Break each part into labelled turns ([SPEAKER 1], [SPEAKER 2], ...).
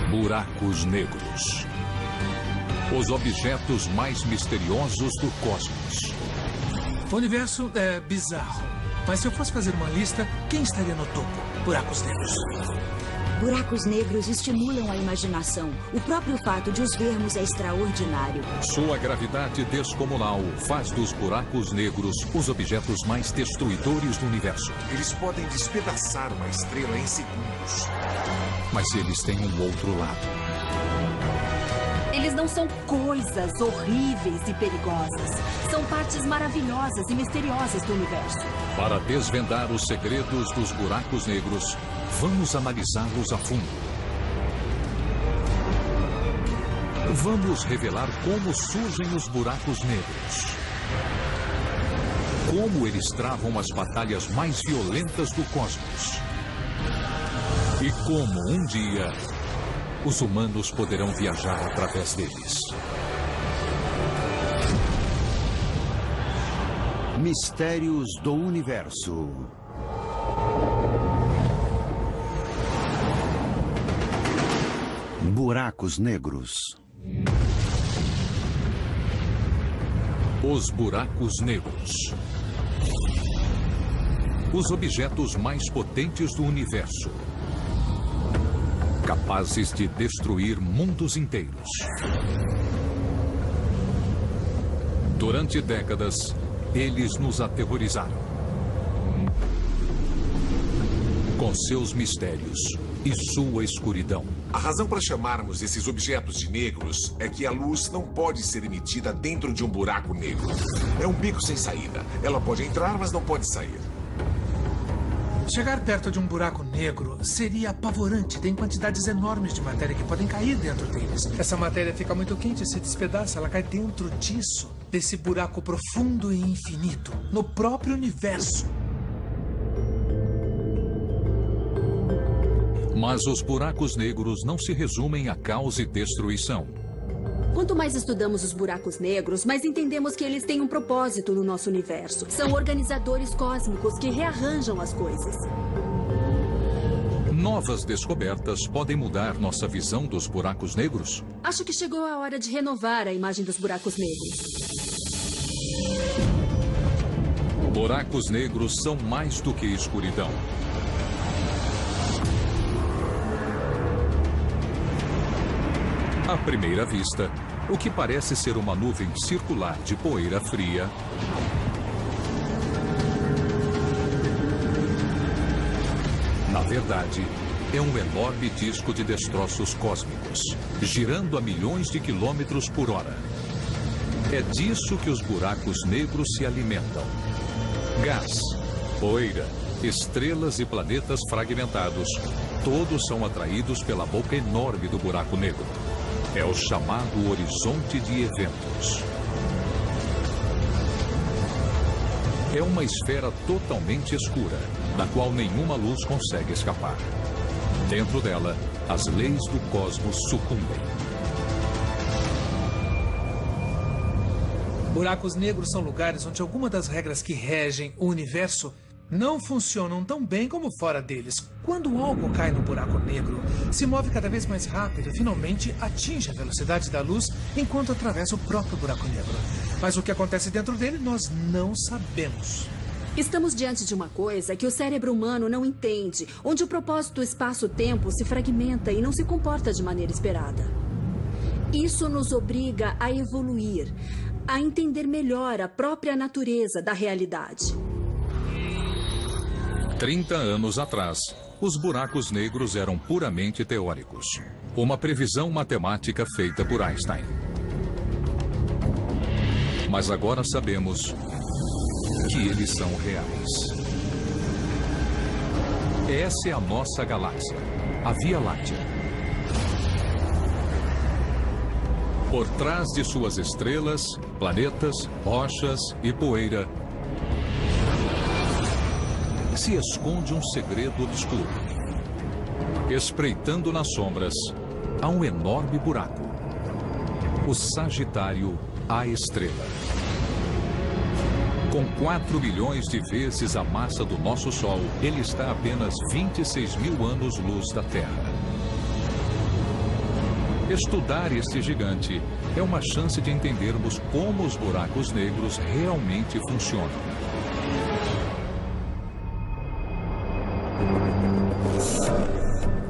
[SPEAKER 1] Buracos negros. Os objetos mais misteriosos do cosmos.
[SPEAKER 2] O universo é bizarro. Mas se eu fosse fazer uma lista, quem estaria no topo? Buracos negros.
[SPEAKER 3] Buracos negros estimulam a imaginação. O próprio fato de os vermos é extraordinário.
[SPEAKER 1] Sua gravidade descomunal faz dos buracos negros os objetos mais destruidores do universo.
[SPEAKER 4] Eles podem despedaçar uma estrela em segundos.
[SPEAKER 1] Mas eles têm um outro lado.
[SPEAKER 5] Eles não são coisas horríveis e perigosas. São partes maravilhosas e misteriosas do universo.
[SPEAKER 1] Para desvendar os segredos dos buracos negros, vamos analisá-los a fundo. Vamos revelar como surgem os buracos negros. Como eles travam as batalhas mais violentas do cosmos. E como, um dia, os humanos poderão viajar através deles.
[SPEAKER 6] Mistérios do Universo. Buracos negros.
[SPEAKER 1] Os buracos negros. Os objetos mais potentes do universo. Capazes de destruir mundos inteiros. Durante décadas, eles nos aterrorizaram. Com seus mistérios e sua escuridão.
[SPEAKER 4] A razão para chamarmos esses objetos de negros é que a luz não pode ser emitida dentro de um buraco negro. É um bico sem saída. Ela pode entrar, mas não pode sair.
[SPEAKER 2] Chegar perto de um buraco negro seria apavorante. Tem quantidades enormes de matéria que podem cair dentro deles. Essa matéria fica muito quente e se despedaça. Ela cai dentro disso, desse buraco profundo e infinito, no próprio universo.
[SPEAKER 1] Mas os buracos negros não se resumem a caos e destruição.
[SPEAKER 5] Quanto mais estudamos os buracos negros, mais entendemos que eles têm um propósito no nosso universo. São organizadores cósmicos que rearranjam as coisas.
[SPEAKER 1] Novas descobertas podem mudar nossa visão dos buracos negros?
[SPEAKER 5] Acho que chegou a hora de renovar a imagem dos buracos negros.
[SPEAKER 1] Buracos negros são mais do que escuridão. À primeira vista, o que parece ser uma nuvem circular de poeira fria na verdade, é um enorme disco de destroços cósmicos, girando a milhões de quilômetros por hora. É disso que os buracos negros se alimentam. Gás, poeira, estrelas e planetas fragmentados, todos são atraídos pela boca enorme do buraco negro. É o chamado horizonte de eventos. É uma esfera totalmente escura, da qual nenhuma luz consegue escapar. Dentro dela, as leis do cosmos sucumbem.
[SPEAKER 2] Buracos negros são lugares onde alguma das regras que regem o universo não funcionam tão bem como fora deles. Quando algo cai no buraco negro, se move cada vez mais rápido e finalmente atinge a velocidade da luz enquanto atravessa o próprio buraco negro. Mas o que acontece dentro dele nós não sabemos.
[SPEAKER 5] Estamos diante de uma coisa que o cérebro humano não entende, onde o propósito espaço-tempo se fragmenta e não se comporta de maneira esperada. Isso nos obriga a evoluir, a entender melhor a própria natureza da realidade.
[SPEAKER 1] 30 anos atrás, os buracos negros eram puramente teóricos. Uma previsão matemática feita por Einstein. Mas agora sabemos que eles são reais. Essa é a nossa galáxia, a Via Láctea. Por trás de suas estrelas, planetas, rochas e poeira, se esconde um segredo obscuro. Espreitando nas sombras, há um enorme buraco. O Sagitário, a estrela. Com 4 milhões de vezes a massa do nosso Sol, ele está a apenas 26 mil anos-luz da Terra. Estudar este gigante é uma chance de entendermos como os buracos negros realmente funcionam.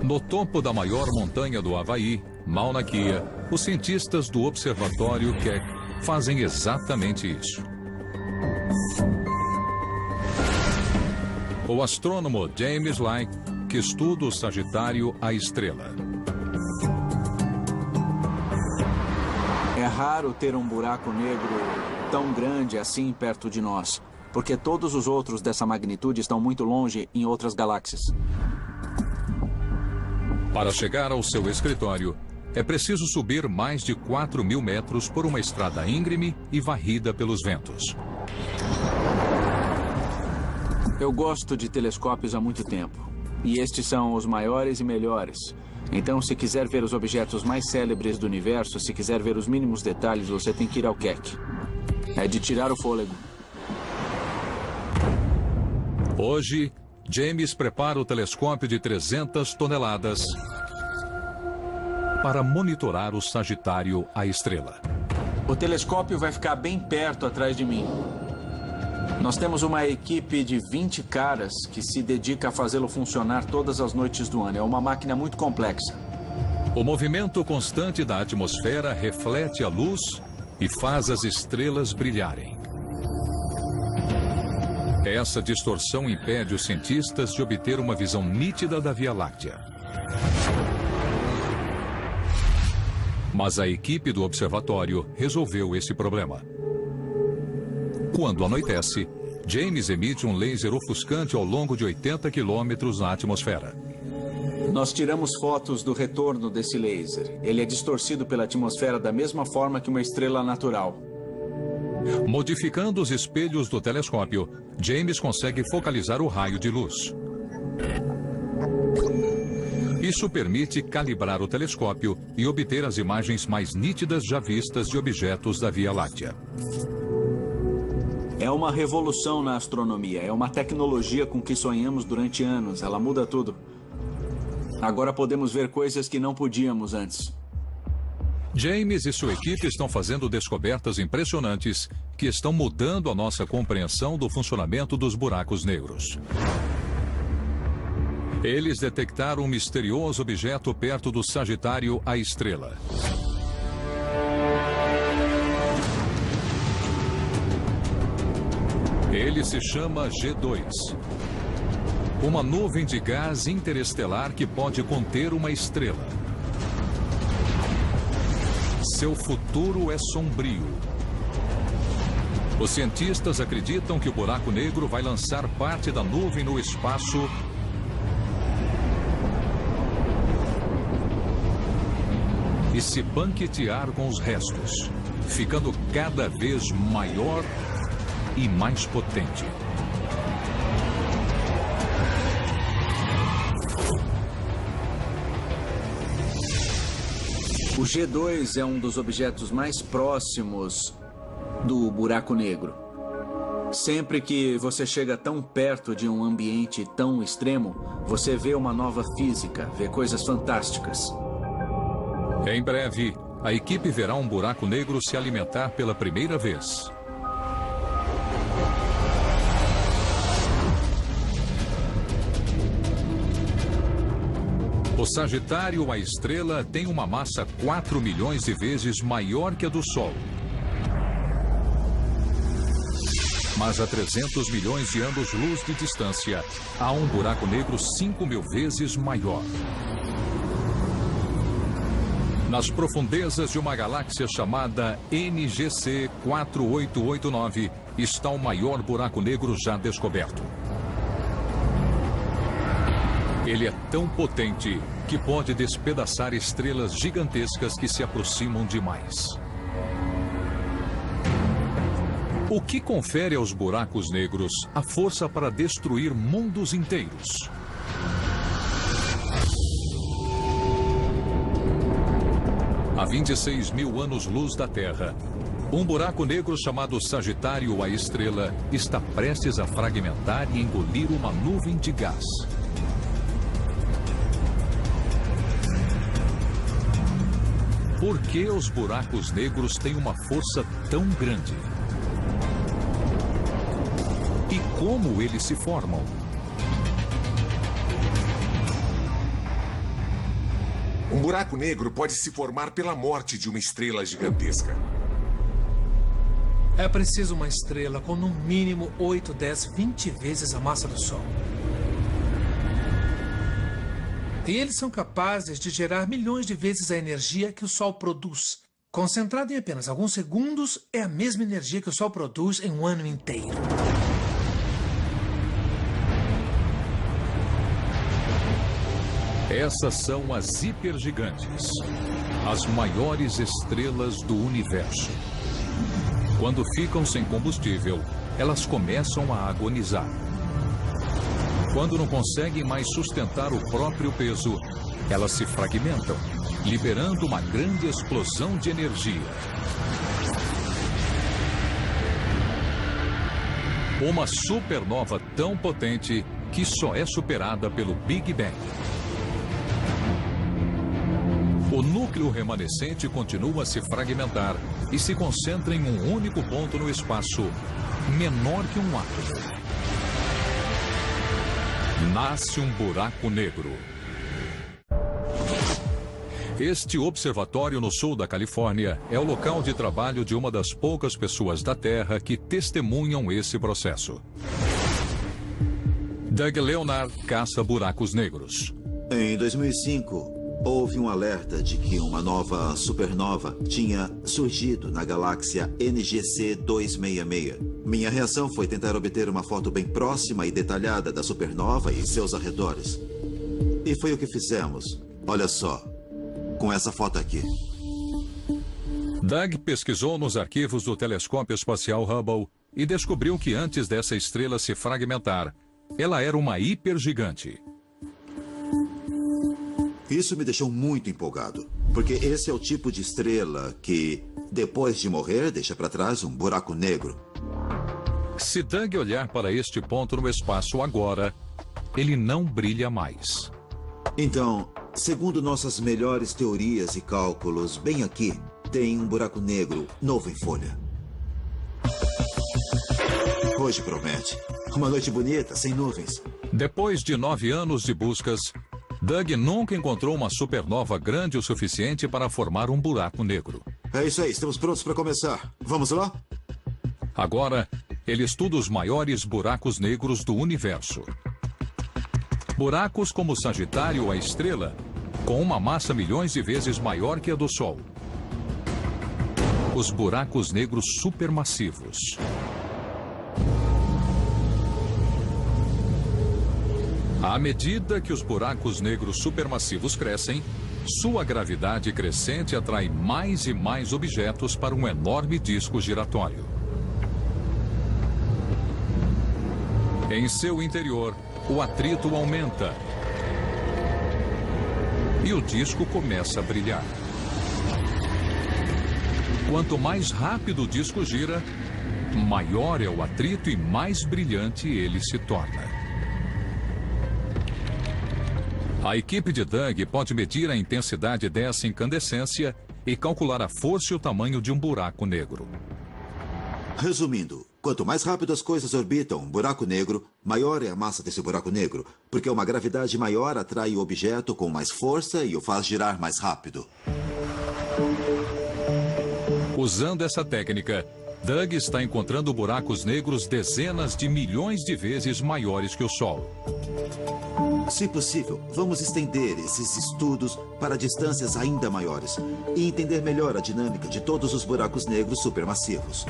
[SPEAKER 1] No topo da maior montanha do Havaí, Mauna Kea, os cientistas do Observatório Keck fazem exatamente isso. O astrônomo James Light, que estuda o Sagitário, a estrela.
[SPEAKER 7] É raro ter um buraco negro tão grande assim perto de nós, porque todos os outros dessa magnitude estão muito longe em outras galáxias.
[SPEAKER 1] Para chegar ao seu escritório, é preciso subir mais de 4.000 metros por uma estrada íngreme e varrida pelos ventos.
[SPEAKER 7] Eu gosto de telescópios há muito tempo. E estes são os maiores e melhores. Então, se quiser ver os objetos mais célebres do universo, se quiser ver os mínimos detalhes, você tem que ir ao Keck. É de tirar o fôlego.
[SPEAKER 1] Hoje, James prepara o telescópio de 300 toneladas para monitorar o Sagitário, a estrela.
[SPEAKER 7] O telescópio vai ficar bem perto atrás de mim. Nós temos uma equipe de 20 caras que se dedica a fazê-lo funcionar todas as noites do ano. É uma máquina muito complexa.
[SPEAKER 1] O movimento constante da atmosfera reflete a luz e faz as estrelas brilharem. Essa distorção impede os cientistas de obter uma visão nítida da Via Láctea. Mas a equipe do observatório resolveu esse problema. Quando anoitece, James emite um laser ofuscante ao longo de 80 quilômetros na atmosfera.
[SPEAKER 7] Nós tiramos fotos do retorno desse laser. Ele é distorcido pela atmosfera da mesma forma que uma estrela natural.
[SPEAKER 1] Modificando os espelhos do telescópio, James consegue focalizar o raio de luz. Isso permite calibrar o telescópio e obter as imagens mais nítidas já vistas de objetos da Via Láctea.
[SPEAKER 7] É uma revolução na astronomia. É uma tecnologia com que sonhamos durante anos. Ela muda tudo. Agora podemos ver coisas que não podíamos antes.
[SPEAKER 1] James e sua equipe estão fazendo descobertas impressionantes que estão mudando a nossa compreensão do funcionamento dos buracos negros. Eles detectaram um misterioso objeto perto do Sagitário, a estrela. Ele se chama G2. Uma nuvem de gás interestelar que pode conter uma estrela. Seu futuro é sombrio. Os cientistas acreditam que o buraco negro vai lançar parte da nuvem no espaço e se banquetear com os restos, ficando cada vez maior e mais potente.
[SPEAKER 7] O G2 é um dos objetos mais próximos do buraco negro. Sempre que você chega tão perto de um ambiente tão extremo, você vê uma nova física, vê coisas fantásticas.
[SPEAKER 1] Em breve, a equipe verá um buraco negro se alimentar pela primeira vez. O Sagitário, a estrela, tem uma massa 4 milhões de vezes maior que a do Sol. Mas a 300 milhões de anos-luz de distância, há um buraco negro 5.000 vezes maior. Nas profundezas de uma galáxia chamada NGC 4889, está o maior buraco negro já descoberto. Ele é tão potente que pode despedaçar estrelas gigantescas que se aproximam demais. O que confere aos buracos negros a força para destruir mundos inteiros? A 26.000 anos-luz da Terra, um buraco negro chamado Sagitário, a estrela, está prestes a fragmentar e engolir uma nuvem de gás. Por que os buracos negros têm uma força tão grande? E como eles se formam?
[SPEAKER 4] Um buraco negro pode se formar pela morte de uma estrela gigantesca.
[SPEAKER 2] É preciso uma estrela com no mínimo 8, 10, 20 vezes a massa do Sol. E eles são capazes de gerar milhões de vezes a energia que o Sol produz. Concentrada em apenas alguns segundos, é a mesma energia que o Sol produz em um ano inteiro.
[SPEAKER 1] Essas são as hipergigantes, as maiores estrelas do universo. Quando ficam sem combustível, elas começam a agonizar. Quando não conseguem mais sustentar o próprio peso, elas se fragmentam, liberando uma grande explosão de energia. Uma supernova tão potente que só é superada pelo Big Bang. O núcleo remanescente continua a se fragmentar e se concentra em um único ponto no espaço, menor que um átomo. Nasce um buraco negro. Este observatório no sul da Califórnia é o local de trabalho de uma das poucas pessoas da Terra que testemunham esse processo. Doug Leonard caça buracos negros.
[SPEAKER 8] Em 2005, houve um alerta de que uma nova supernova tinha surgido na galáxia NGC 266. Minha reação foi tentar obter uma foto bem próxima e detalhada da supernova e seus arredores. E foi o que fizemos. Olha só, com essa foto aqui.
[SPEAKER 1] Doug pesquisou nos arquivos do telescópio espacial Hubble e descobriu que antes dessa estrela se fragmentar, ela era uma hipergigante.
[SPEAKER 8] Isso me deixou muito empolgado, porque esse é o tipo de estrela que, depois de morrer, deixa para trás um buraco negro.
[SPEAKER 1] Se Doug olhar para este ponto no espaço agora, ele não brilha mais.
[SPEAKER 8] Então, segundo nossas melhores teorias e cálculos, bem aqui tem um buraco negro novo em folha. Hoje promete. Uma noite bonita, sem nuvens.
[SPEAKER 1] Depois de 9 anos de buscas, Doug nunca encontrou uma supernova grande o suficiente para formar um buraco negro.
[SPEAKER 8] É isso aí, estamos prontos para começar. Vamos lá?
[SPEAKER 1] Agora, ele estuda os maiores buracos negros do universo. Buracos como Sagitário, a estrela, com uma massa milhões de vezes maior que a do Sol. Os buracos negros supermassivos. À medida que os buracos negros supermassivos crescem, sua gravidade crescente atrai mais e mais objetos para um enorme disco giratório. Em seu interior, o atrito aumenta e o disco começa a brilhar. Quanto mais rápido o disco gira, maior é o atrito e mais brilhante ele se torna. A equipe de Doug pode medir a intensidade dessa incandescência e calcular a força e o tamanho de um buraco negro.
[SPEAKER 8] Resumindo, quanto mais rápido as coisas orbitam um buraco negro, maior é a massa desse buraco negro, porque uma gravidade maior atrai o objeto com mais força e o faz girar mais rápido.
[SPEAKER 1] Usando essa técnica, Doug está encontrando buracos negros dezenas de milhões de vezes maiores que o Sol.
[SPEAKER 8] Se possível, vamos estender esses estudos para distâncias ainda maiores e entender melhor a dinâmica de todos os buracos negros supermassivos.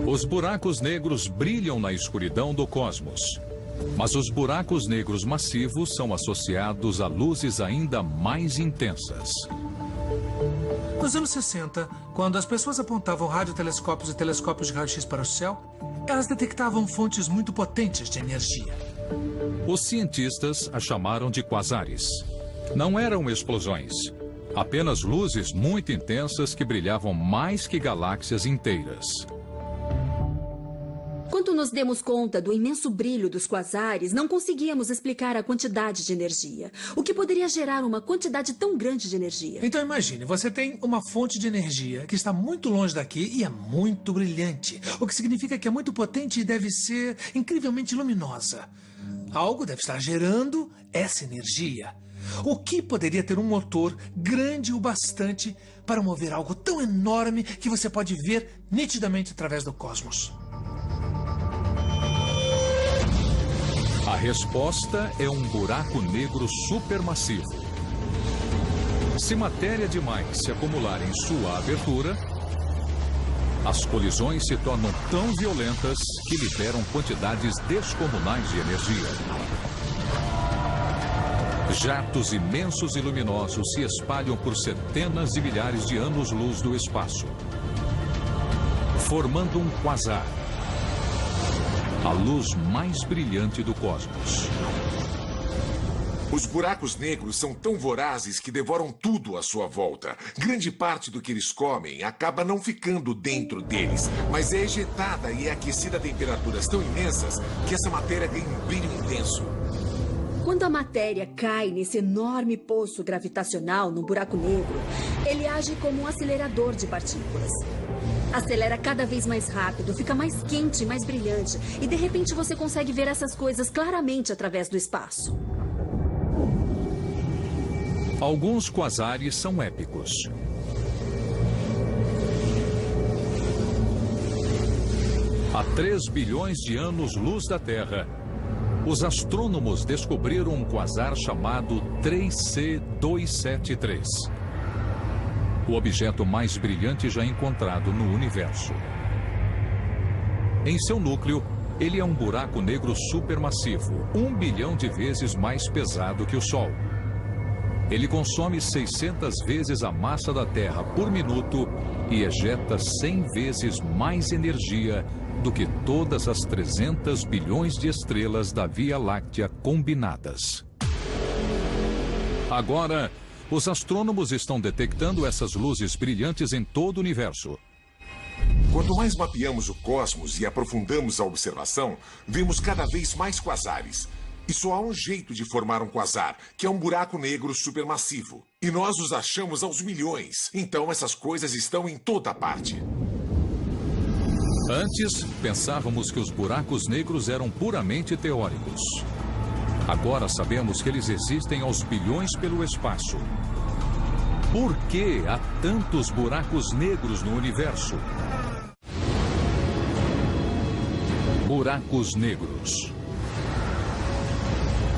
[SPEAKER 1] Os buracos negros brilham na escuridão do cosmos, mas os buracos negros massivos são associados a luzes ainda mais intensas.
[SPEAKER 2] Nos anos 60, quando as pessoas apontavam radiotelescópios e telescópios de raio-x para o céu, elas detectavam fontes muito potentes de energia.
[SPEAKER 1] Os cientistas a chamaram de quasares. Não eram explosões, apenas luzes muito intensas que brilhavam mais que galáxias inteiras.
[SPEAKER 5] Quando nos demos conta do imenso brilho dos quasares, não conseguíamos explicar a quantidade de energia. O que poderia gerar uma quantidade tão grande de energia?
[SPEAKER 2] Então imagine, você tem uma fonte de energia que está muito longe daqui e é muito brilhante. O que significa que é muito potente e deve ser incrivelmente luminosa. Algo deve estar gerando essa energia. O que poderia ter um motor grande o bastante para mover algo tão enorme que você pode ver nitidamente através do cosmos?
[SPEAKER 1] A resposta é um buraco negro supermassivo. Se matéria demais se acumular em sua abertura, as colisões se tornam tão violentas que liberam quantidades descomunais de energia. Jatos imensos e luminosos se espalham por centenas de milhares de anos-luz do espaço, formando um quasar, a luz mais brilhante do cosmos.
[SPEAKER 4] Os buracos negros são tão vorazes que devoram tudo à sua volta. Grande parte do que eles comem acaba não ficando dentro deles, mas é ejetada e é aquecida a temperaturas tão imensas que essa matéria ganha um brilho intenso.
[SPEAKER 5] Quando a matéria cai nesse enorme poço gravitacional no buraco negro, ele age como um acelerador de partículas. Acelera cada vez mais rápido, fica mais quente e mais brilhante, e de repente você consegue ver essas coisas claramente através do espaço.
[SPEAKER 1] Alguns quasares são épicos. Há 3 bilhões de anos-luz da Terra, os astrônomos descobriram um quasar chamado 3C273. O objeto mais brilhante já encontrado no universo. Em seu núcleo, ele é um buraco negro supermassivo, 1 bilhão de vezes mais pesado que o Sol. Ele consome 600 vezes a massa da Terra por minuto e ejeta 100 vezes mais energia do que todas as 300 bilhões de estrelas da Via Láctea combinadas. Agora, os astrônomos estão detectando essas luzes brilhantes em todo o universo.
[SPEAKER 4] Quanto mais mapeamos o cosmos e aprofundamos a observação, vemos cada vez mais quasares. E só há um jeito de formar um quasar, que é um buraco negro supermassivo. E nós os achamos aos milhões. Então essas coisas estão em toda parte.
[SPEAKER 1] Antes, pensávamos que os buracos negros eram puramente teóricos. Agora sabemos que eles existem aos bilhões pelo espaço. Por que há tantos buracos negros no universo? Buracos negros.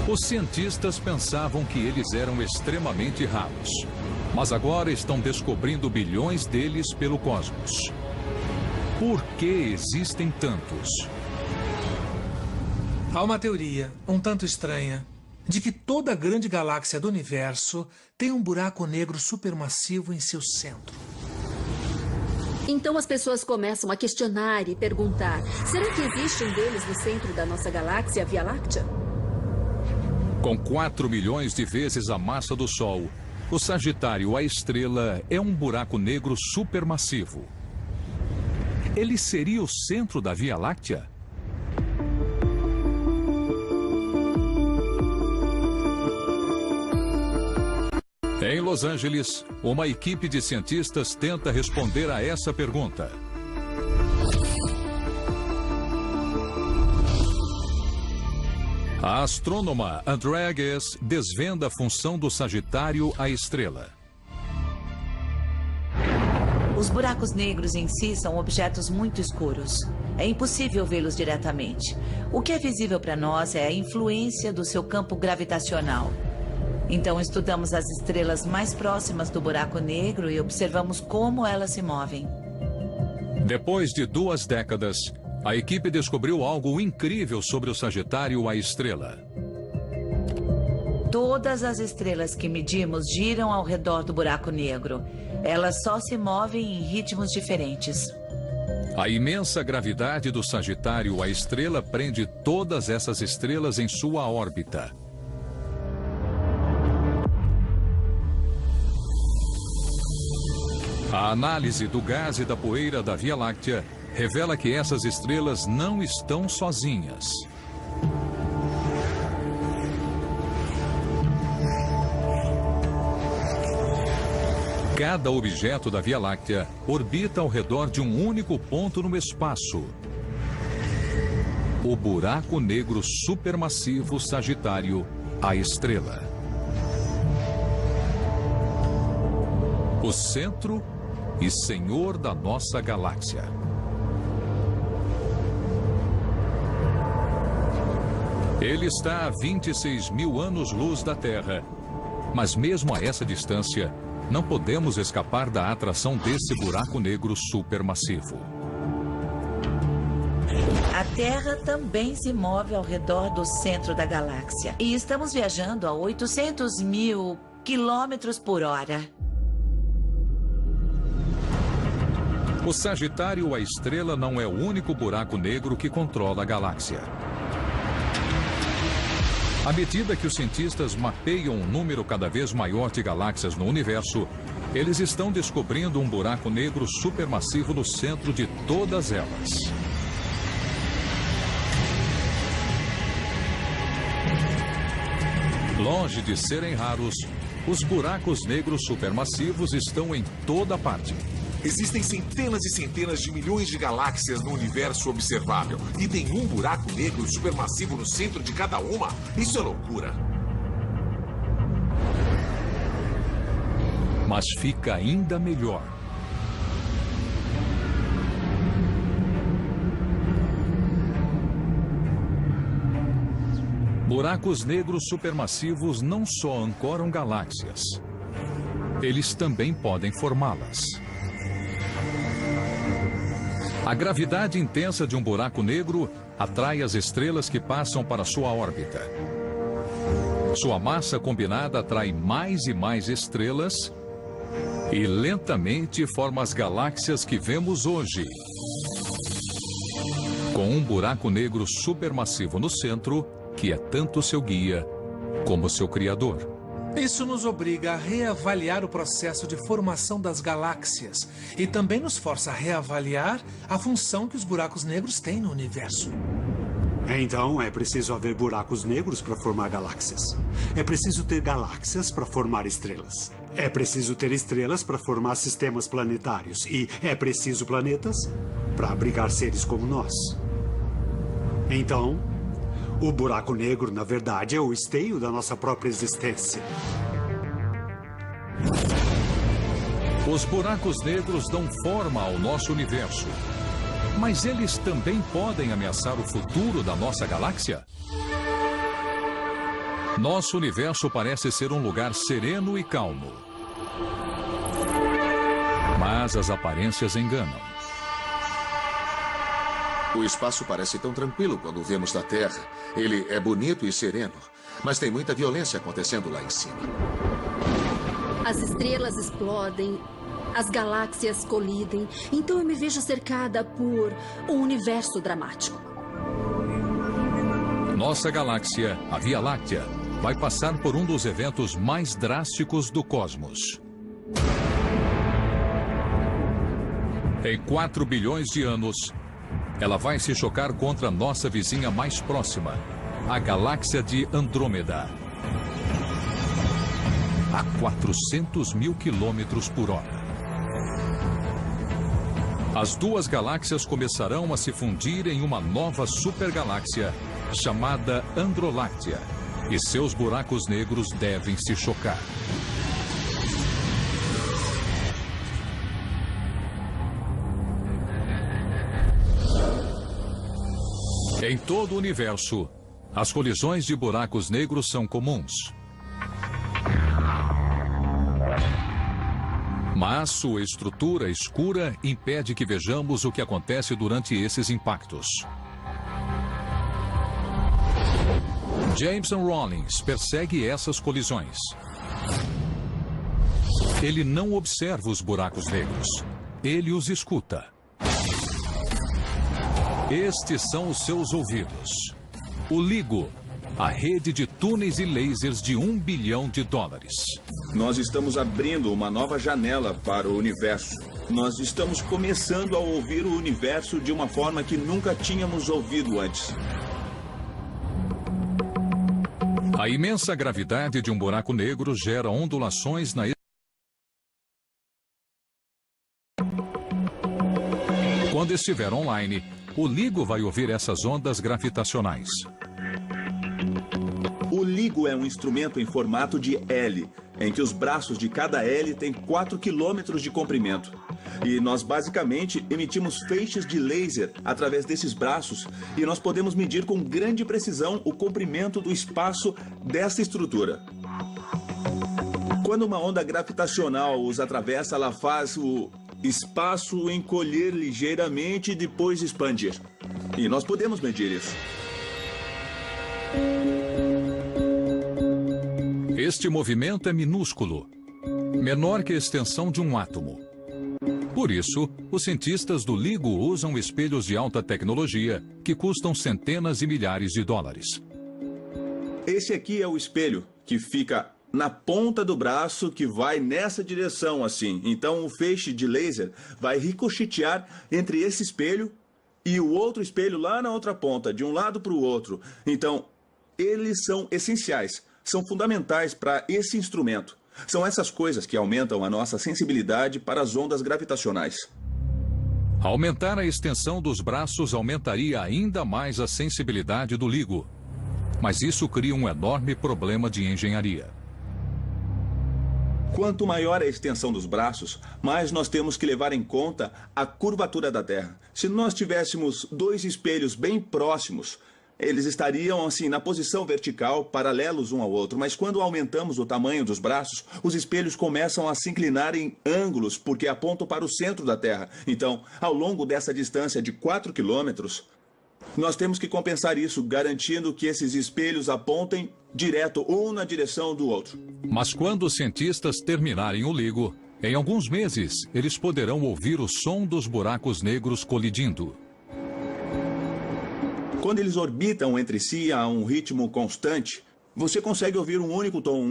[SPEAKER 1] Os cientistas pensavam que eles eram extremamente raros, mas agora estão descobrindo bilhões deles pelo cosmos. Por que existem tantos?
[SPEAKER 2] Há uma teoria, um tanto estranha, de que toda a grande galáxia do universo tem um buraco negro supermassivo em seu centro.
[SPEAKER 5] Então as pessoas começam a questionar e perguntar: será que existe um deles no centro da nossa galáxia, a Via Láctea?
[SPEAKER 1] Com 4 milhões de vezes a massa do Sol, o Sagitário, a estrela, é um buraco negro supermassivo. Ele seria o centro da Via Láctea? Em Los Angeles, uma equipe de cientistas tenta responder a essa pergunta. A astrônoma Andrea Ghez desvenda a função do Sagitário, a estrela.
[SPEAKER 9] Os buracos negros em si são objetos muito escuros. É impossível vê-los diretamente. O que é visível para nós é a influência do seu campo gravitacional. Então estudamos as estrelas mais próximas do buraco negro e observamos como elas se movem.
[SPEAKER 1] Depois de 2 décadas, a equipe descobriu algo incrível sobre o Sagitário, a estrela.
[SPEAKER 9] Todas as estrelas que medimos giram ao redor do buraco negro. Elas só se movem em ritmos diferentes.
[SPEAKER 1] A imensa gravidade do Sagitário, a estrela, prende todas essas estrelas em sua órbita. A análise do gás e da poeira da Via Láctea revela que essas estrelas não estão sozinhas. Cada objeto da Via Láctea orbita ao redor de um único ponto no espaço. O buraco negro supermassivo Sagitário, a estrela. O centro e senhor da nossa galáxia. Ele está a 26 mil anos-luz da Terra, mas mesmo a essa distância, não podemos escapar da atração desse buraco negro supermassivo.
[SPEAKER 9] A Terra também se move ao redor do centro da galáxia. E estamos viajando a 800 mil quilômetros por hora.
[SPEAKER 1] O Sagitário, a estrela, não é o único buraco negro que controla a galáxia. À medida que os cientistas mapeiam um número cada vez maior de galáxias no universo, eles estão descobrindo um buraco negro supermassivo no centro de todas elas. Longe de serem raros, os buracos negros supermassivos estão em toda parte.
[SPEAKER 4] Existem centenas e centenas de milhões de galáxias no universo observável. E tem um buraco negro supermassivo no centro de cada uma? Isso é loucura.
[SPEAKER 1] Mas fica ainda melhor. Buracos negros supermassivos não só ancoram galáxias, eles também podem formá-las. A gravidade intensa de um buraco negro atrai as estrelas que passam para sua órbita. Sua massa combinada atrai mais e mais estrelas e lentamente forma as galáxias que vemos hoje. Com um buraco negro supermassivo no centro, que é tanto seu guia como seu criador.
[SPEAKER 2] Isso nos obriga a reavaliar o processo de formação das galáxias e também nos força a reavaliar a função que os buracos negros têm no universo.
[SPEAKER 10] Então, é preciso haver buracos negros para formar galáxias. É preciso ter galáxias para formar estrelas. É preciso ter estrelas para formar sistemas planetários. E é preciso planetas para abrigar seres como nós. Então, o buraco negro, na verdade, é o esteio da nossa própria existência.
[SPEAKER 1] Os buracos negros dão forma ao nosso universo. Mas eles também podem ameaçar o futuro da nossa galáxia? Nosso universo parece ser um lugar sereno e calmo. Mas as aparências enganam.
[SPEAKER 11] O espaço parece tão tranquilo quando o vemos da Terra. Ele é bonito e sereno, mas tem muita violência acontecendo lá em cima.
[SPEAKER 5] As estrelas explodem, as galáxias colidem, então eu me vejo cercada por um universo dramático.
[SPEAKER 1] Nossa galáxia, a Via Láctea, vai passar por um dos eventos mais drásticos do cosmos. Em 4 bilhões de anos, ela vai se chocar contra nossa vizinha mais próxima, a galáxia de Andrômeda. A 400 mil quilômetros por hora. As duas galáxias começarão a se fundir em uma nova supergaláxia chamada Androláctea, e seus buracos negros devem se chocar. Em todo o universo, as colisões de buracos negros são comuns. Mas sua estrutura escura impede que vejamos o que acontece durante esses impactos. Jameson Rollins persegue essas colisões. Ele não observa os buracos negros. Ele os escuta. Estes são os seus ouvidos. O LIGO, a rede de túneis e lasers de $1 bilhão.
[SPEAKER 12] Nós estamos abrindo uma nova janela para o universo. Nós estamos começando a ouvir o universo de uma forma que nunca tínhamos ouvido antes.
[SPEAKER 1] A imensa gravidade de um buraco negro gera ondulações na... Quando estiver online, o LIGO vai ouvir essas ondas gravitacionais.
[SPEAKER 12] O LIGO é um instrumento em formato de L, em que os braços de cada L têm 4 quilômetros de comprimento. E nós basicamente emitimos feixes de laser através desses braços e nós podemos medir com grande precisão o comprimento do espaço dessa estrutura. Quando uma onda gravitacional os atravessa, ela faz o espaço encolher ligeiramente e depois expandir. E nós podemos medir isso.
[SPEAKER 1] Este movimento é minúsculo, menor que a extensão de um átomo. Por isso, os cientistas do LIGO usam espelhos de alta tecnologia que custam centenas e milhares de dólares.
[SPEAKER 12] Esse aqui é o espelho que fica na ponta do braço que vai nessa direção assim. Então o feixe de laser vai ricochetear entre esse espelho e o outro espelho lá na outra ponta, de um lado para o outro. Então, eles são essenciais, são fundamentais para esse instrumento. São essas coisas que aumentam a nossa sensibilidade para as ondas gravitacionais.
[SPEAKER 1] Aumentar a extensão dos braços aumentaria ainda mais a sensibilidade do LIGO. Mas isso cria um enorme problema de engenharia.
[SPEAKER 12] Quanto maior a extensão dos braços, mais nós temos que levar em conta a curvatura da Terra. Se nós tivéssemos 2 espelhos bem próximos, eles estariam assim na posição vertical, paralelos um ao outro. Mas quando aumentamos o tamanho dos braços, os espelhos começam a se inclinar em ângulos, porque apontam para o centro da Terra. Então, ao longo dessa distância de 4 quilômetros, nós temos que compensar isso, garantindo que esses espelhos apontem direto um na direção do outro.
[SPEAKER 1] Mas quando os cientistas terminarem o LIGO, em alguns meses, eles poderão ouvir o som dos buracos negros colidindo.
[SPEAKER 12] Quando eles orbitam entre si a um ritmo constante, você consegue ouvir um único tom.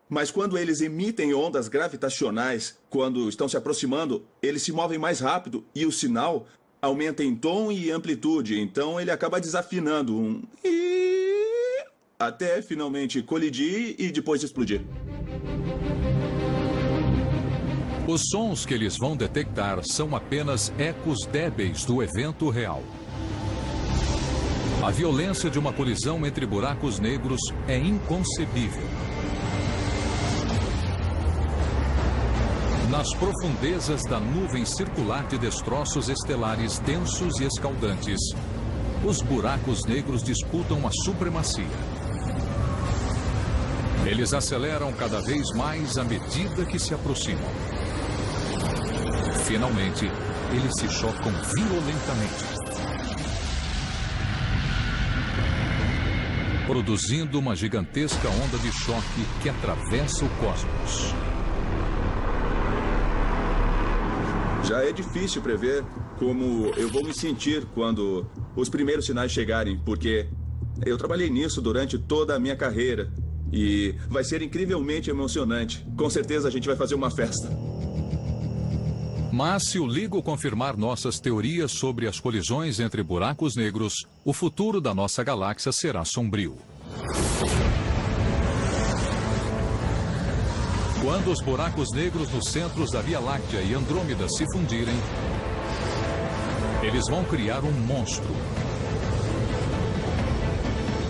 [SPEAKER 12] Mas quando eles emitem ondas gravitacionais, quando estão se aproximando, eles se movem mais rápido e o sinal aumenta em tom e amplitude. Então ele acaba desafinando um até finalmente colidir e depois explodir.
[SPEAKER 1] Os sons que eles vão detectar são apenas ecos débeis do evento real. A violência de uma colisão entre buracos negros é inconcebível. Nas profundezas da nuvem circular de destroços estelares densos e escaldantes, os buracos negros disputam a supremacia. Eles aceleram cada vez mais à medida que se aproximam. Finalmente, eles se chocam violentamente, produzindo uma gigantesca onda de choque que atravessa o cosmos.
[SPEAKER 12] Já é difícil prever como eu vou me sentir quando os primeiros sinais chegarem, porque eu trabalhei nisso durante toda a minha carreira e vai ser incrivelmente emocionante. Com certeza a gente vai fazer uma festa.
[SPEAKER 1] Mas se o LIGO confirmar nossas teorias sobre as colisões entre buracos negros, o futuro da nossa galáxia será sombrio. Quando os buracos negros nos centros da Via Láctea e Andrômeda se fundirem, eles vão criar um monstro.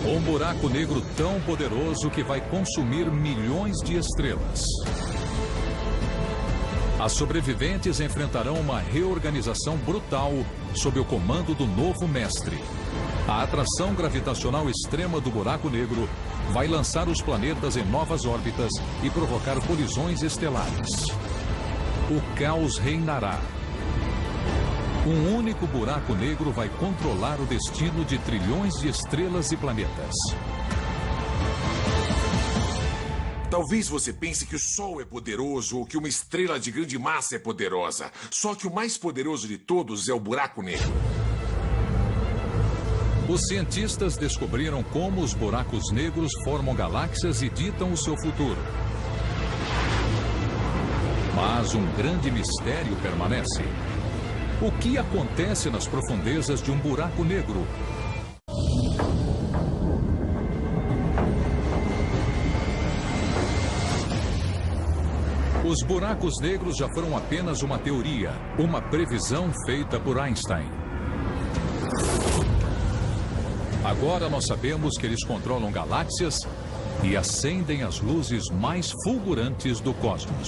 [SPEAKER 1] Um buraco negro tão poderoso que vai consumir milhões de estrelas. As sobreviventes enfrentarão uma reorganização brutal sob o comando do novo mestre. A atração gravitacional extrema do buraco negro vai lançar os planetas em novas órbitas e provocar colisões estelares. O caos reinará. Um único buraco negro vai controlar o destino de trilhões de estrelas e planetas.
[SPEAKER 4] Talvez você pense que o Sol é poderoso ou que uma estrela de grande massa é poderosa. Só que o mais poderoso de todos é o buraco negro.
[SPEAKER 1] Os cientistas descobriram como os buracos negros formam galáxias e ditam o seu futuro. Mas um grande mistério permanece. O que acontece nas profundezas de um buraco negro? Os buracos negros já foram apenas uma teoria, uma previsão feita por Einstein. Agora nós sabemos que eles controlam galáxias e acendem as luzes mais fulgurantes do cosmos.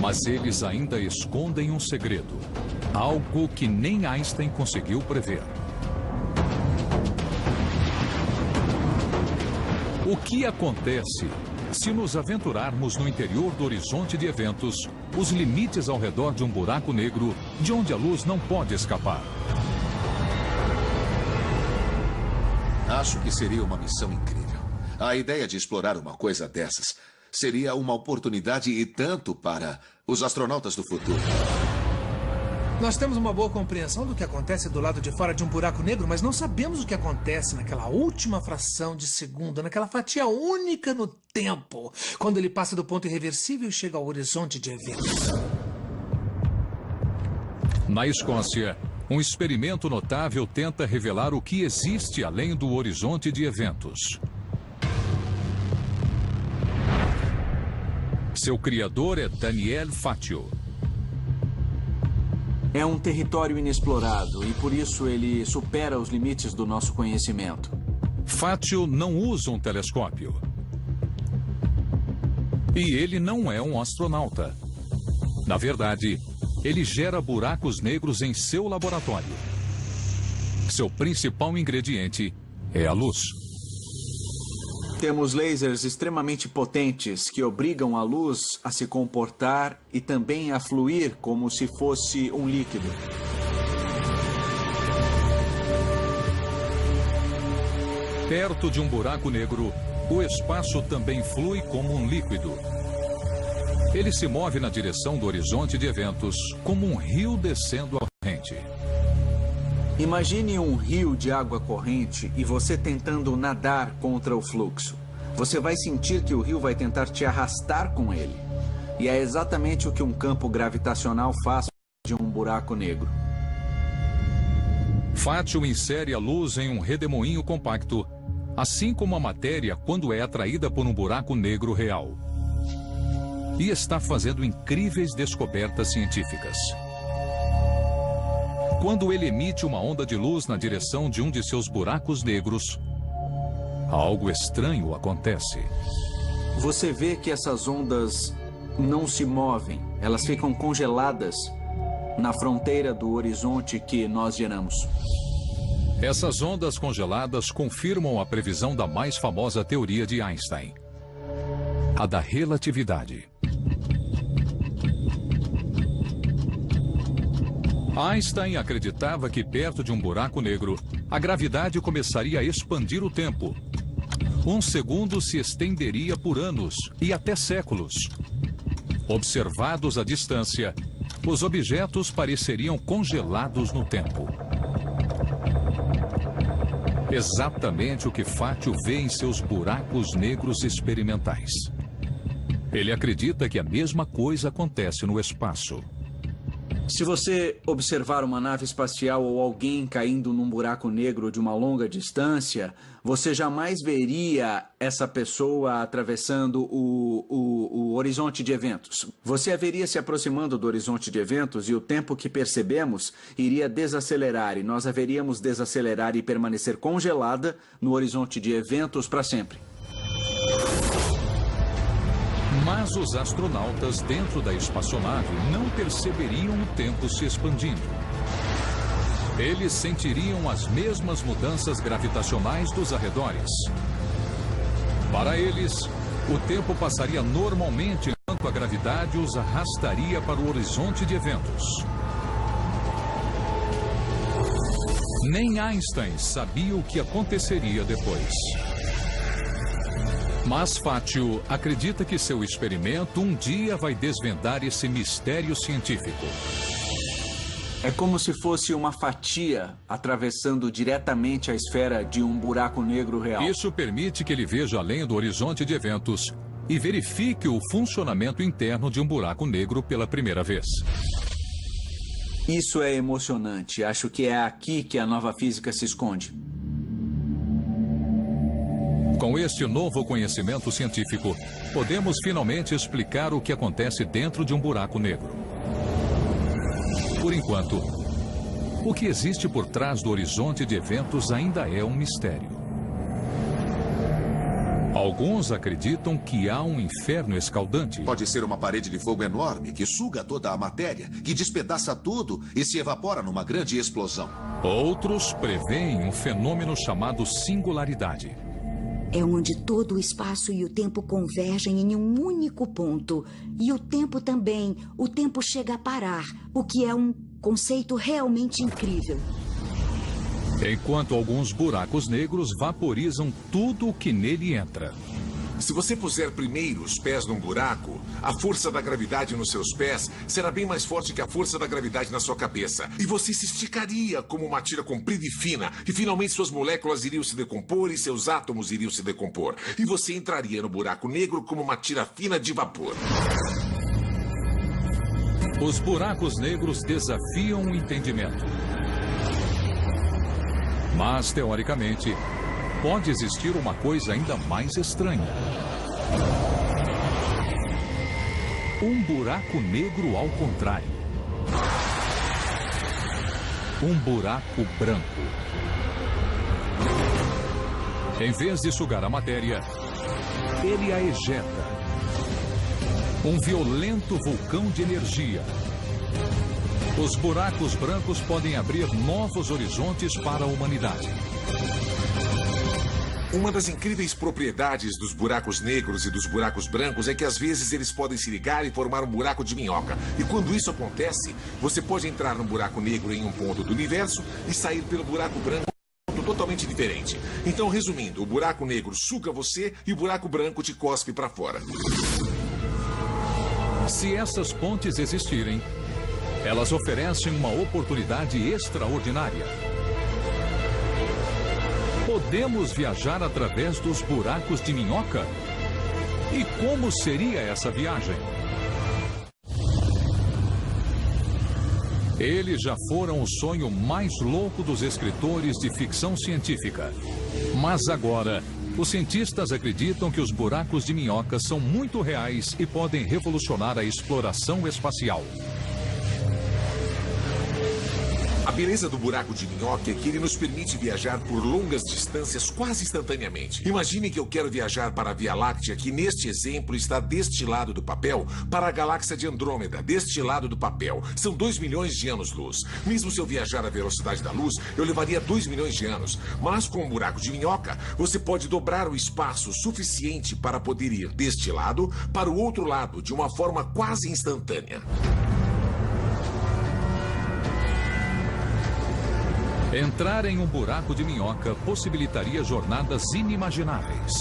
[SPEAKER 1] Mas eles ainda escondem um segredo, algo que nem Einstein conseguiu prever. O que acontece se nos aventurarmos no interior do horizonte de eventos, os limites ao redor de um buraco negro, de onde a luz não pode escapar?
[SPEAKER 11] Acho que seria uma missão incrível. A ideia de explorar uma coisa dessas seria uma oportunidade e tanto para os astronautas do futuro.
[SPEAKER 2] Nós temos uma boa compreensão do que acontece do lado de fora de um buraco negro, mas não sabemos o que acontece naquela última fração de segundo, naquela fatia única no tempo, quando ele passa do ponto irreversível e chega ao horizonte de eventos.
[SPEAKER 1] Na Escócia, um experimento notável tenta revelar o que existe além do horizonte de eventos. Seu criador é Daniel Fatio.
[SPEAKER 7] É um território inexplorado e por isso ele supera os limites do nosso conhecimento.
[SPEAKER 1] Fatio não usa um telescópio. E ele não é um astronauta. Na verdade, ele gera buracos negros em seu laboratório. Seu principal ingrediente é a luz.
[SPEAKER 7] Temos lasers extremamente potentes que obrigam a luz a se comportar e também a fluir como se fosse um líquido.
[SPEAKER 1] Perto de um buraco negro, o espaço também flui como um líquido. Ele se move na direção do horizonte de eventos, como um rio descendo a corrente.
[SPEAKER 7] Imagine um rio de água corrente e você tentando nadar contra o fluxo. Você vai sentir que o rio vai tentar te arrastar com ele. E é exatamente o que um campo gravitacional faz de um buraco negro.
[SPEAKER 1] Fatio insere a luz em um redemoinho compacto, assim como a matéria quando é atraída por um buraco negro real. E está fazendo incríveis descobertas científicas. Quando ele emite uma onda de luz na direção de um de seus buracos negros, algo estranho acontece.
[SPEAKER 7] Você vê que essas ondas não se movem, elas ficam congeladas na fronteira do horizonte que nós geramos.
[SPEAKER 1] Essas ondas congeladas confirmam a previsão da mais famosa teoria de Einstein, a da relatividade. Einstein acreditava que perto de um buraco negro, a gravidade começaria a expandir o tempo. Um segundo se estenderia por anos e até séculos. Observados à distância, os objetos pareceriam congelados no tempo. Exatamente o que Fatio vê em seus buracos negros experimentais. Ele acredita que a mesma coisa acontece no espaço.
[SPEAKER 7] Se você observar uma nave espacial ou alguém caindo num buraco negro de uma longa distância, você jamais veria essa pessoa atravessando o horizonte de eventos. Você a veria se aproximando do horizonte de eventos e o tempo que percebemos iria desacelerar e nós a veríamos desacelerar e permanecer congelada no horizonte de eventos para sempre.
[SPEAKER 1] Mas os astronautas dentro da espaçonave não perceberiam o tempo se expandindo. Eles sentiriam as mesmas mudanças gravitacionais dos arredores. Para eles, o tempo passaria normalmente enquanto a gravidade os arrastaria para o horizonte de eventos. Nem Einstein sabia o que aconteceria depois. Mas Fatio acredita que seu experimento um dia vai desvendar esse mistério científico.
[SPEAKER 7] É como se fosse uma fatia atravessando diretamente a esfera de um buraco negro real.
[SPEAKER 1] Isso permite que ele veja além do horizonte de eventos e verifique o funcionamento interno de um buraco negro pela primeira vez.
[SPEAKER 7] Isso é emocionante. Acho que é aqui que a nova física se esconde.
[SPEAKER 1] Com este novo conhecimento científico, podemos finalmente explicar o que acontece dentro de um buraco negro. Por enquanto, o que existe por trás do horizonte de eventos ainda é um mistério. Alguns acreditam que há um inferno escaldante.
[SPEAKER 11] Pode ser uma parede de fogo enorme que suga toda a matéria, que despedaça tudo e se evapora numa grande explosão.
[SPEAKER 1] Outros preveem um fenômeno chamado singularidade.
[SPEAKER 3] É onde todo o espaço e o tempo convergem em um único ponto. E o tempo também. O tempo chega a parar, o que é um conceito realmente incrível.
[SPEAKER 1] Enquanto alguns buracos negros vaporizam tudo o que nele entra.
[SPEAKER 4] Se você puser primeiro os pés num buraco, a força da gravidade nos seus pés será bem mais forte que a força da gravidade na sua cabeça. E você se esticaria como uma tira comprida e fina. E finalmente suas moléculas iriam se decompor e seus átomos iriam se decompor. E você entraria no buraco negro como uma tira fina de vapor.
[SPEAKER 1] Os buracos negros desafiam o entendimento. Mas, teoricamente, pode existir uma coisa ainda mais estranha. Um buraco negro ao contrário. Um buraco branco. Em vez de sugar a matéria, ele a ejeta. Um violento vulcão de energia. Os buracos brancos podem abrir novos horizontes para a humanidade.
[SPEAKER 4] Uma das incríveis propriedades dos buracos negros e dos buracos brancos é que às vezes eles podem se ligar e formar um buraco de minhoca. E quando isso acontece, você pode entrar num buraco negro em um ponto do universo e sair pelo buraco branco em um ponto totalmente diferente. Então, resumindo, o buraco negro suga você e o buraco branco te cospe para fora.
[SPEAKER 1] Se essas pontes existirem, elas oferecem uma oportunidade extraordinária. Podemos viajar através dos buracos de minhoca? E como seria essa viagem? Eles já foram o sonho mais louco dos escritores de ficção científica. Mas agora, os cientistas acreditam que os buracos de minhoca são muito reais e podem revolucionar a exploração espacial.
[SPEAKER 4] A beleza do buraco de minhoca é que ele nos permite viajar por longas distâncias quase instantaneamente. Imagine que eu quero viajar para a Via Láctea, que neste exemplo está deste lado do papel, para a galáxia de Andrômeda, deste lado do papel. São 2 milhões de anos-luz. Mesmo se eu viajar à velocidade da luz, eu levaria 2 milhões de anos. Mas com um buraco de minhoca, você pode dobrar o espaço suficiente para poder ir deste lado para o outro lado de uma forma quase instantânea.
[SPEAKER 1] Entrar em um buraco de minhoca possibilitaria jornadas inimagináveis.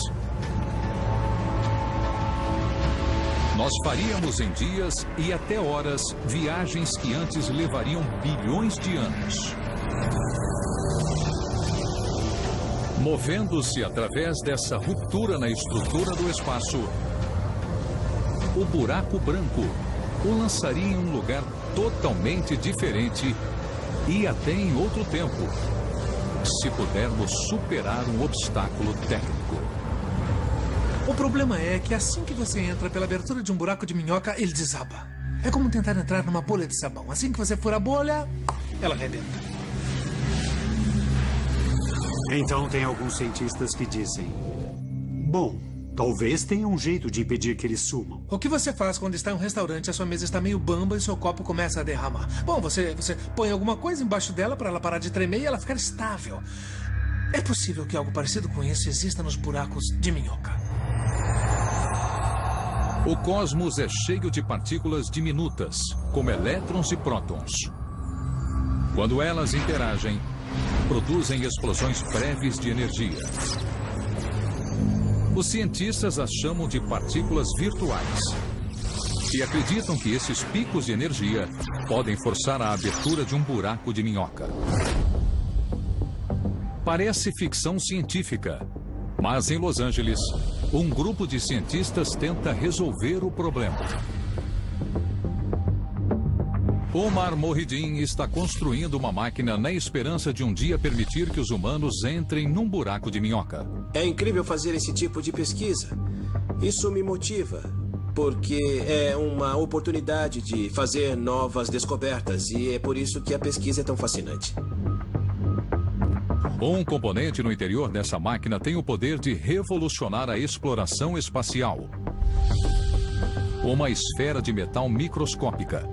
[SPEAKER 1] Nós faríamos em dias e até horas viagens que antes levariam bilhões de anos. Movendo-se através dessa ruptura na estrutura do espaço, o buraco branco o lançaria em um lugar totalmente diferente e até em outro tempo, se pudermos superar um obstáculo técnico.
[SPEAKER 2] O problema é que assim que você entra pela abertura de um buraco de minhoca, ele desaba. É como tentar entrar numa bolha de sabão. Assim que você for a bolha, ela arrebenta.
[SPEAKER 10] Então tem alguns cientistas que dizem: bom, talvez tenha um jeito de impedir que eles sumam.
[SPEAKER 2] O que você faz quando está em um restaurante, a sua mesa está meio bamba e seu copo começa a derramar? Bom, você põe alguma coisa embaixo dela para ela parar de tremer e ela ficar estável. É possível que algo parecido com isso exista nos buracos de minhoca.
[SPEAKER 1] O cosmos é cheio de partículas diminutas, como elétrons e prótons. Quando elas interagem, produzem explosões breves de energia. Os cientistas as chamam de partículas virtuais. e acreditam que esses picos de energia podem forçar a abertura de um buraco de minhoca. Parece ficção científica, mas em Los Angeles, um grupo de cientistas tenta resolver o problema. Omar Mohideen está construindo uma máquina na esperança de um dia permitir que os humanos entrem num buraco de minhoca.
[SPEAKER 13] É incrível fazer esse tipo de pesquisa. Isso me motiva, porque é uma oportunidade de fazer novas descobertas e é por isso que a pesquisa é tão fascinante.
[SPEAKER 1] Um componente no interior dessa máquina tem o poder de revolucionar a exploração espacial. Uma esfera de metal microscópica.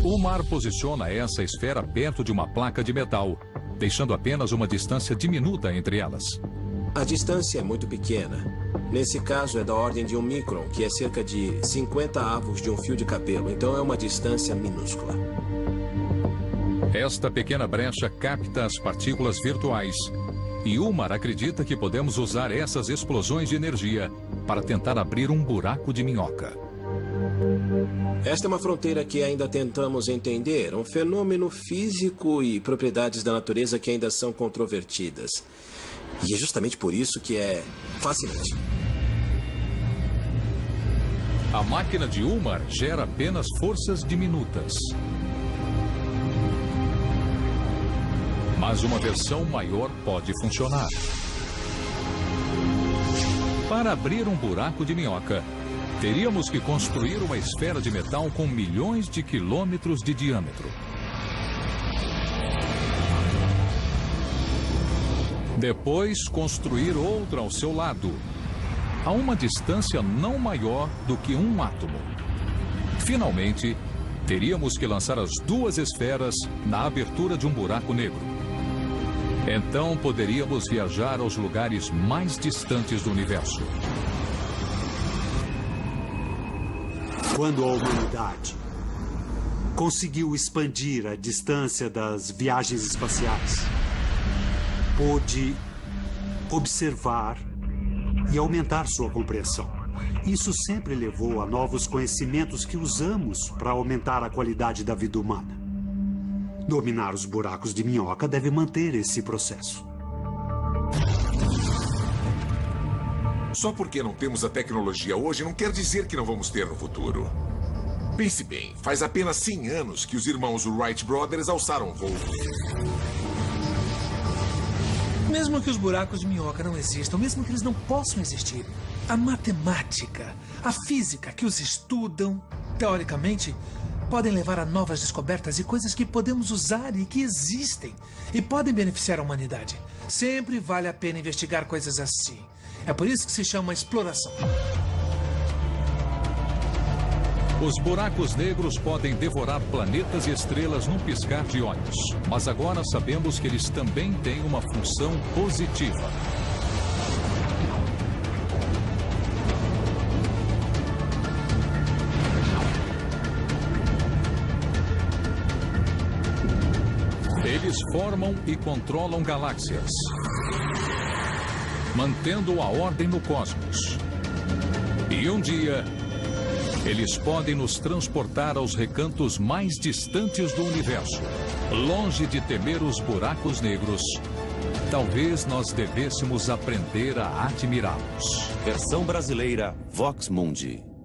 [SPEAKER 1] Omar posiciona essa esfera perto de uma placa de metal, deixando apenas uma distância diminuta entre elas.
[SPEAKER 13] A distância é muito pequena. Nesse caso é da ordem de 1 micron, que é cerca de 50 avos de um fio de cabelo, então é uma distância minúscula.
[SPEAKER 1] Esta pequena brecha capta as partículas virtuais. E Omar acredita que podemos usar essas explosões de energia para tentar abrir um buraco de minhoca.
[SPEAKER 13] Esta é uma fronteira que ainda tentamos entender, um fenômeno físico e propriedades da natureza que ainda são controvertidas. E é justamente por isso que é fascinante.
[SPEAKER 1] A máquina de Omar gera apenas forças diminutas. Mas uma versão maior pode funcionar. Para abrir um buraco de minhoca, teríamos que construir uma esfera de metal com milhões de quilômetros de diâmetro. Depois, construir outra ao seu lado, a uma distância não maior do que um átomo. Finalmente, teríamos que lançar as duas esferas na abertura de um buraco negro. Então, poderíamos viajar aos lugares mais distantes do universo.
[SPEAKER 10] Quando a humanidade conseguiu expandir a distância das viagens espaciais, pôde observar e aumentar sua compreensão. Isso sempre levou a novos conhecimentos que usamos para aumentar a qualidade da vida humana. Dominar os buracos de minhoca deve manter esse processo.
[SPEAKER 4] Só porque não temos a tecnologia hoje não quer dizer que não vamos ter no futuro. Pense bem, faz apenas 100 anos que os irmãos Wright Brothers alçaram voo.
[SPEAKER 2] Mesmo que os buracos de minhoca não existam, mesmo que eles não possam existir, a matemática, a física que os estudam, teoricamente, podem levar a novas descobertas e coisas que podemos usar e que existem e podem beneficiar a humanidade. Sempre vale a pena investigar coisas assim. É por isso que se chama exploração.
[SPEAKER 1] Os buracos negros podem devorar planetas e estrelas num piscar de olhos. Mas agora sabemos que eles também têm uma função positiva. Eles formam e controlam galáxias, mantendo a ordem no cosmos. E um dia, eles podem nos transportar aos recantos mais distantes do universo. Longe de temer os buracos negros, talvez nós devêssemos aprender a admirá-los.
[SPEAKER 6] Versão brasileira Vox Mundi.